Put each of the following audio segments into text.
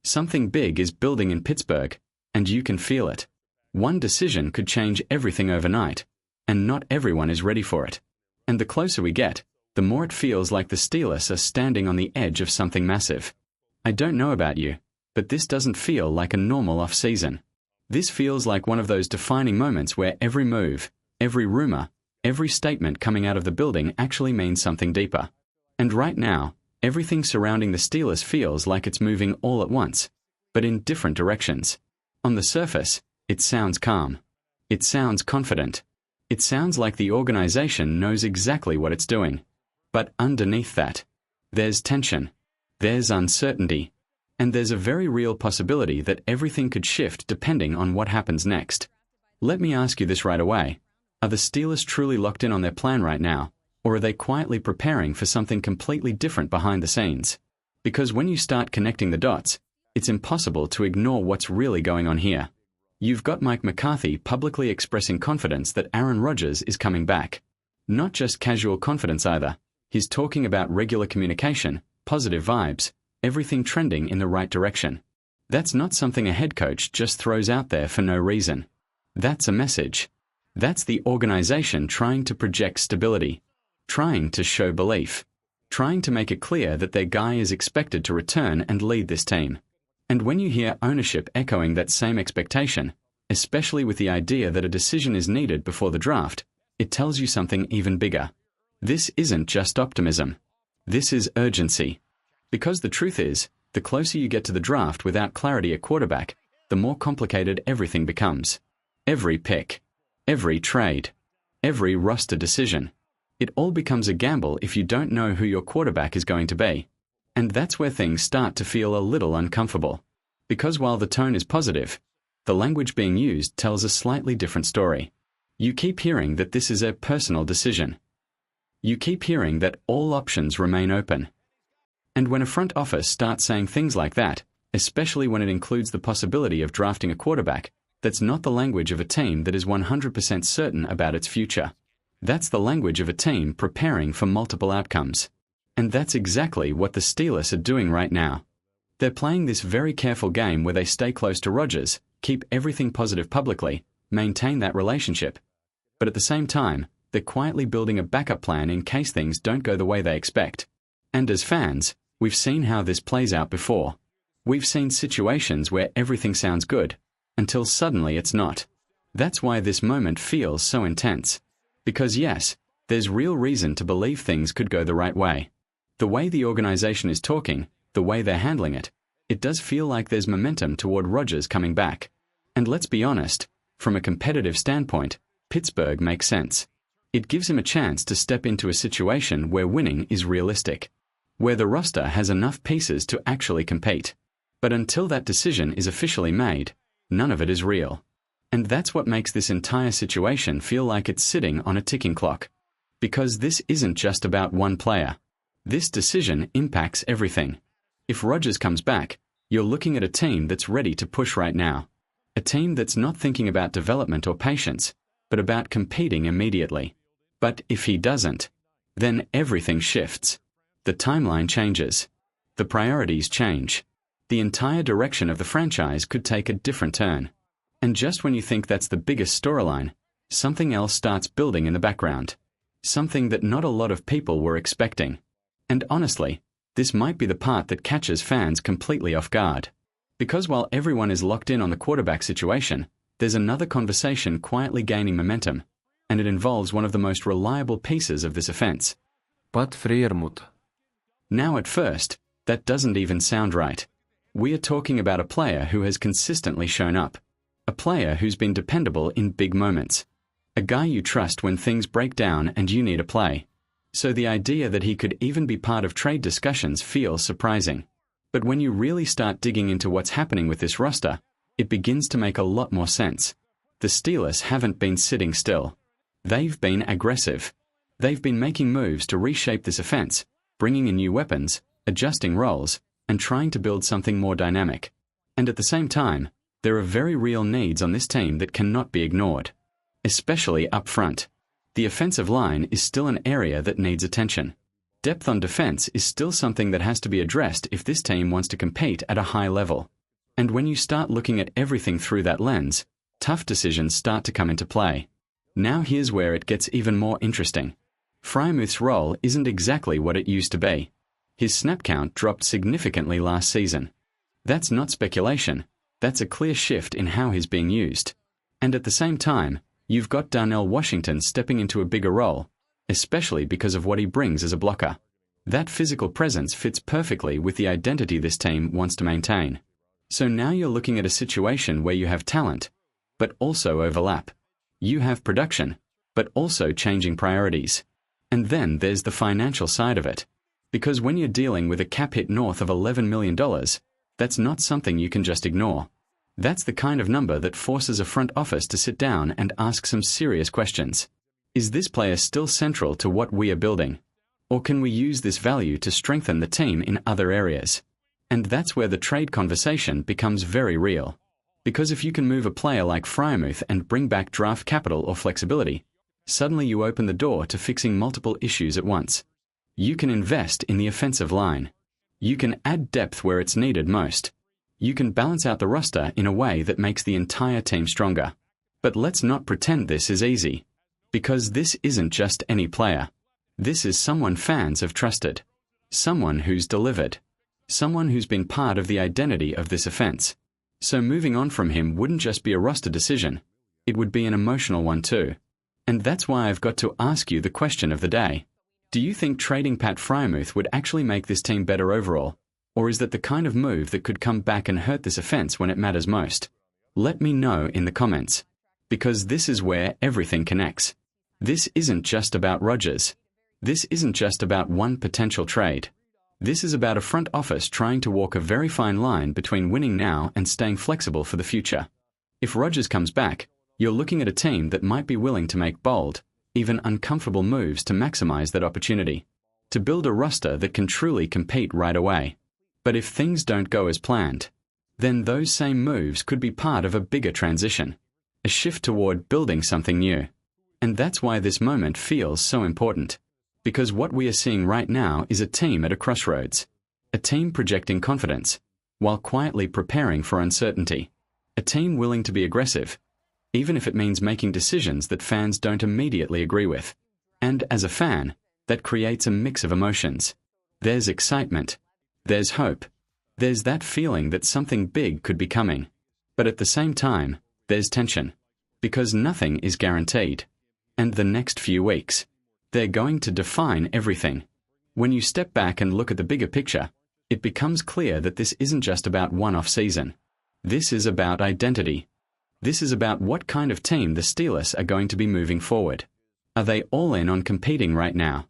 Something big is building in Pittsburgh, and you can feel it. One decision could change everything overnight, and not everyone is ready for it. And the closer we get, the more it feels like the Steelers are standing on the edge of something massive. I don't know about you, but this doesn't feel like a normal off-season. This feels like one of those defining moments where every move, every rumor, every statement coming out of the building actually means something deeper. And right now, everything surrounding the Steelers feels like it's moving all at once, but in different directions. On the surface, it sounds calm. It sounds confident. It sounds like the organization knows exactly what it's doing. But underneath that, there's tension, there's uncertainty, and there's a very real possibility that everything could shift depending on what happens next. Let me ask you this right away. Are the Steelers truly locked in on their plan right now, or are they quietly preparing for something completely different behind the scenes? Because when you start connecting the dots, it's impossible to ignore what's really going on here. You've got Mike McCarthy publicly expressing confidence that Aaron Rodgers is coming back. Not just casual confidence either. He's talking about regular communication, positive vibes, everything trending in the right direction. That's not something a head coach just throws out there for no reason. That's a message. That's the organization trying to project stability, trying to show belief, trying to make it clear that their guy is expected to return and lead this team. And when you hear ownership echoing that same expectation, especially with the idea that a decision is needed before the draft, it tells you something even bigger. This isn't just optimism. This is urgency. Because the truth is, the closer you get to the draft without clarity at quarterback, the more complicated everything becomes. Every pick, every trade, every roster decision. It all becomes a gamble if you don't know who your quarterback is going to be. And that's where things start to feel a little uncomfortable. Because while the tone is positive, the language being used tells a slightly different story. You keep hearing that this is a personal decision. You keep hearing that all options remain open. And when a front office starts saying things like that, especially when it includes the possibility of drafting a quarterback, that's not the language of a team that is 100% certain about its future. That's the language of a team preparing for multiple outcomes. And that's exactly what the Steelers are doing right now. They're playing this very careful game where they stay close to Rodgers, keep everything positive publicly, maintain that relationship. But at the same time, they're quietly building a backup plan in case things don't go the way they expect. And as fans, we've seen how this plays out before. We've seen situations where everything sounds good, until suddenly it's not. That's why this moment feels so intense. Because yes, there's real reason to believe things could go the right way. The way the organization is talking, the way they're handling it, it does feel like there's momentum toward Rodgers coming back. And let's be honest, from a competitive standpoint, Pittsburgh makes sense. It gives him a chance to step into a situation where winning is realistic, where the roster has enough pieces to actually compete. But until that decision is officially made, none of it is real. And that's what makes this entire situation feel like it's sitting on a ticking clock. Because this isn't just about one player. This decision impacts everything. If Rodgers comes back, you're looking at a team that's ready to push right now. A team that's not thinking about development or patience, but about competing immediately. But if he doesn't, then everything shifts. The timeline changes. The priorities change. The entire direction of the franchise could take a different turn. And just when you think that's the biggest storyline, something else starts building in the background. Something that not a lot of people were expecting. And honestly, this might be the part that catches fans completely off guard. Because while everyone is locked in on the quarterback situation, there's another conversation quietly gaining momentum, and it involves one of the most reliable pieces of this offense. Pat Freiermuth. Now at first, that doesn't even sound right. We are talking about a player who has consistently shown up. A player who's been dependable in big moments. A guy you trust when things break down and you need a play. So the idea that he could even be part of trade discussions feels surprising. But when you really start digging into what's happening with this roster, it begins to make a lot more sense. The Steelers haven't been sitting still. They've been aggressive. They've been making moves to reshape this offense, bringing in new weapons, adjusting roles, and trying to build something more dynamic. And at the same time, there are very real needs on this team that cannot be ignored. Especially up front. The offensive line is still an area that needs attention. Depth on defense is still something that has to be addressed if this team wants to compete at a high level. And when you start looking at everything through that lens, tough decisions start to come into play. Now here's where it gets even more interesting. Freiermuth's role isn't exactly what it used to be. His snap count dropped significantly last season. That's not speculation, that's a clear shift in how he's being used. And at the same time, you've got Darnell Washington stepping into a bigger role, especially because of what he brings as a blocker. That physical presence fits perfectly with the identity this team wants to maintain. So now you're looking at a situation where you have talent, but also overlap. You have production, but also changing priorities. And then there's the financial side of it. Because when you're dealing with a cap hit north of $11 million, that's not something you can just ignore. That's the kind of number that forces a front office to sit down and ask some serious questions. Is this player still central to what we are building? Or can we use this value to strengthen the team in other areas? And that's where the trade conversation becomes very real. Because if you can move a player like Freiermuth and bring back draft capital or flexibility, suddenly you open the door to fixing multiple issues at once. You can invest in the offensive line. You can add depth where it's needed most. You can balance out the roster in a way that makes the entire team stronger. But let's not pretend this is easy. Because this isn't just any player. This is someone fans have trusted. Someone who's delivered. Someone who's been part of the identity of this offense. So moving on from him wouldn't just be a roster decision. It would be an emotional one too. And that's why I've got to ask you the question of the day. Do you think trading Pat Freiermuth would actually make this team better overall? Or is that the kind of move that could come back and hurt this offense when it matters most? Let me know in the comments. Because this is where everything connects. This isn't just about Rodgers. This isn't just about one potential trade. This is about a front office trying to walk a very fine line between winning now and staying flexible for the future. If Rodgers comes back, you're looking at a team that might be willing to make bold, even uncomfortable moves to maximize that opportunity. To build a roster that can truly compete right away. But if things don't go as planned, then those same moves could be part of a bigger transition. A shift toward building something new. And that's why this moment feels so important. Because what we are seeing right now is a team at a crossroads. A team projecting confidence, while quietly preparing for uncertainty. A team willing to be aggressive, even if it means making decisions that fans don't immediately agree with. And as a fan, that creates a mix of emotions. There's excitement. There's hope. There's that feeling that something big could be coming. But at the same time, there's tension. Because nothing is guaranteed. And the next few weeks, they're going to define everything. When you step back and look at the bigger picture, it becomes clear that this isn't just about one-off season. This is about identity. This is about what kind of team the Steelers are going to be moving forward. Are they all in on competing right now?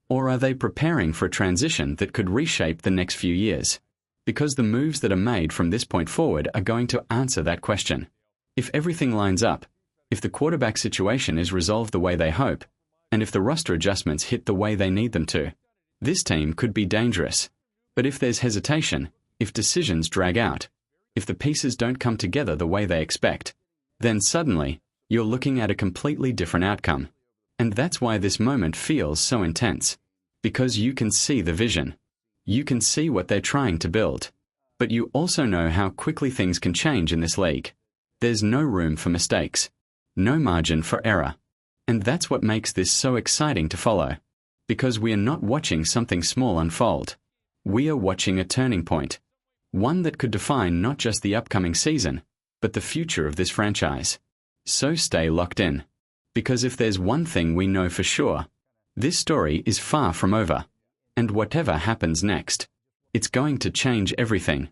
Or are they preparing for a transition that could reshape the next few years? Because the moves that are made from this point forward are going to answer that question. If everything lines up, if the quarterback situation is resolved the way they hope, and if the roster adjustments hit the way they need them to, this team could be dangerous. But if there's hesitation, if decisions drag out, if the pieces don't come together the way they expect, then suddenly, you're looking at a completely different outcome. And that's why this moment feels so intense. Because you can see the vision. You can see what they're trying to build. But you also know how quickly things can change in this league. There's no room for mistakes. No margin for error. And that's what makes this so exciting to follow. Because we are not watching something small unfold. We are watching a turning point. One that could define not just the upcoming season, but the future of this franchise. So stay locked in. Because if there's one thing we know for sure, this story is far from over. And whatever happens next, it's going to change everything.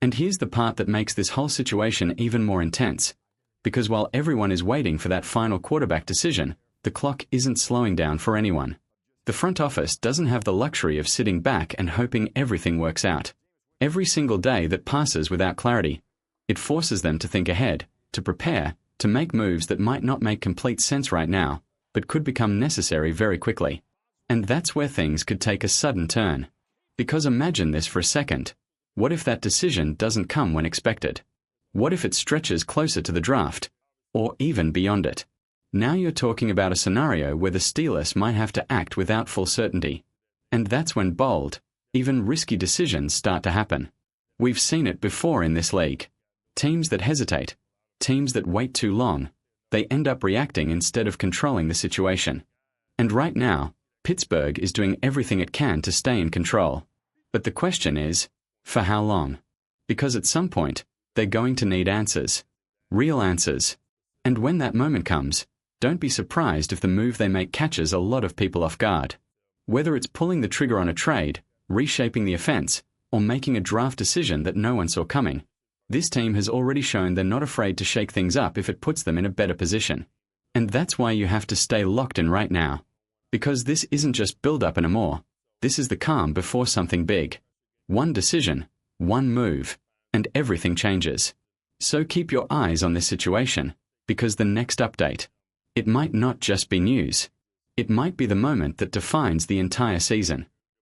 And here's the part that makes this whole situation even more intense. Because while everyone is waiting for that final quarterback decision, the clock isn't slowing down for anyone. The front office doesn't have the luxury of sitting back and hoping everything works out. Every single day that passes without clarity, it forces them to think ahead, to prepare, to make moves that might not make complete sense right now, but could become necessary very quickly. And that's where things could take a sudden turn. Because imagine this for a second. What if that decision doesn't come when expected? What if it stretches closer to the draft? Or even beyond it? Now you're talking about a scenario where the Steelers might have to act without full certainty. And that's when bold, even risky decisions start to happen. We've seen it before in this league. Teams that hesitate, teams that wait too long, they end up reacting instead of controlling the situation. And right now, Pittsburgh is doing everything it can to stay in control. But the question is, for how long? Because at some point, they're going to need answers. Real answers. And when that moment comes, don't be surprised if the move they make catches a lot of people off guard. Whether it's pulling the trigger on a trade, reshaping the offense, or making a draft decision that no one saw coming, this team has already shown they're not afraid to shake things up if it puts them in a better position. And that's why you have to stay locked in right now. Because this isn't just build-up anymore. This is the calm before something big. One decision, one move, and everything changes. So keep your eyes on this situation, because the next update, it might not just be news. It might be the moment that defines the entire season.